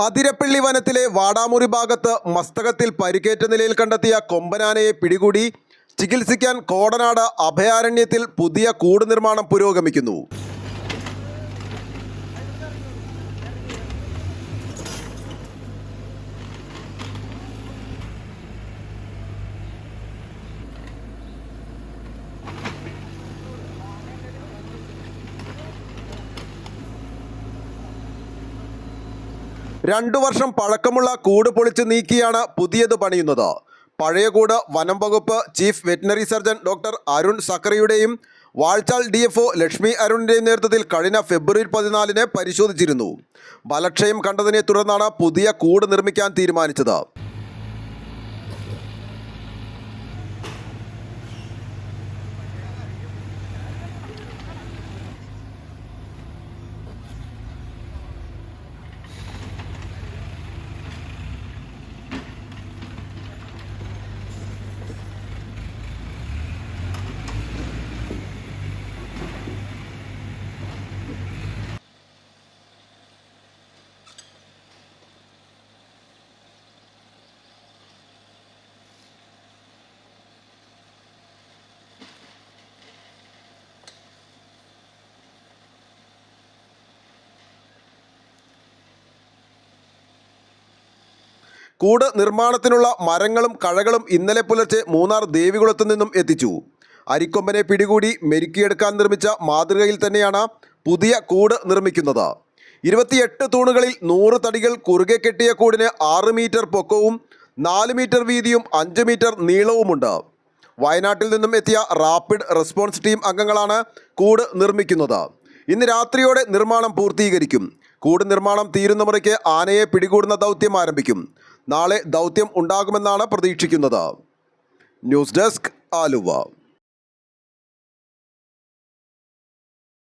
അതിരപ്പള്ളി വനത്തിലെ വാടാമുറി ഭാഗത്ത് മസ്തകത്തിൽ പരിക്കേറ്റ നിലയിൽ കണ്ടെത്തിയ കൊമ്പനാനയെ പിടികൂടി ചികിത്സിക്കാൻ കോടനാട് അഭയാരണ്യത്തിൽ പുതിയ കൂട് നിർമ്മാണം പുരോഗമിക്കുന്നു. രണ്ടു വർഷം പഴക്കമുള്ള കൂട് പൊളിച്ച് നീക്കിയാണ് പുതിയത് പണിയുന്നത്. പഴയ കൂട് വനം വകുപ്പ് chief veterinary surgeon doctor Arun സക്കറിയുടെയും വാഴ്ചാൽ DFO ലക്ഷ്മി അരുണിൻ്റെയും നേതൃത്വത്തിൽ കഴിഞ്ഞ ഫെബ്രുവരി 14 പരിശോധിച്ചിരുന്നു. ബലക്ഷയം കണ്ടതിനെ തുടർന്നാണ് പുതിയ കൂട് നിർമ്മിക്കാൻ തീരുമാനിച്ചത്. കൂട് നിർമ്മാണത്തിനുള്ള മരങ്ങളും കഴകളും ഇന്നലെ പുലർച്ചെ മൂന്നാർ ദേവികുളത്തു നിന്നും എത്തിച്ചു. അരിക്കൊമ്പനെ പിടികൂടി മെരുക്കിയെടുക്കാൻ നിർമ്മിച്ച മാതൃകയിൽ തന്നെയാണ് പുതിയ കൂട് നിർമ്മിക്കുന്നത്. 28 തൂണുകളിൽ 100 തടികൾ കുറുകെ കെട്ടിയ കൂടിന് 6 മീറ്റർ പൊക്കവും 4 മീറ്റർ വീതിയും 5 മീറ്റർ നീളവുമുണ്ട്. വയനാട്ടിൽ നിന്നും എത്തിയ റാപ്പിഡ് റെസ്പോൺസ് ടീം അംഗങ്ങളാണ് കൂട് നിർമ്മിക്കുന്നത്. ഇന്ന് രാത്രിയോടെ നിർമ്മാണം പൂർത്തീകരിക്കും. കൂട് നിർമ്മാണം തീരുന്ന മുറയ്ക്ക് ആനയെ പിടികൂടുന്ന ദൗത്യം ആരംഭിക്കും. നാളെ ദൗത്യം ഉണ്ടാകുമെന്നാണ് പ്രതീക്ഷിക്കുന്നത്. News desk Aluva.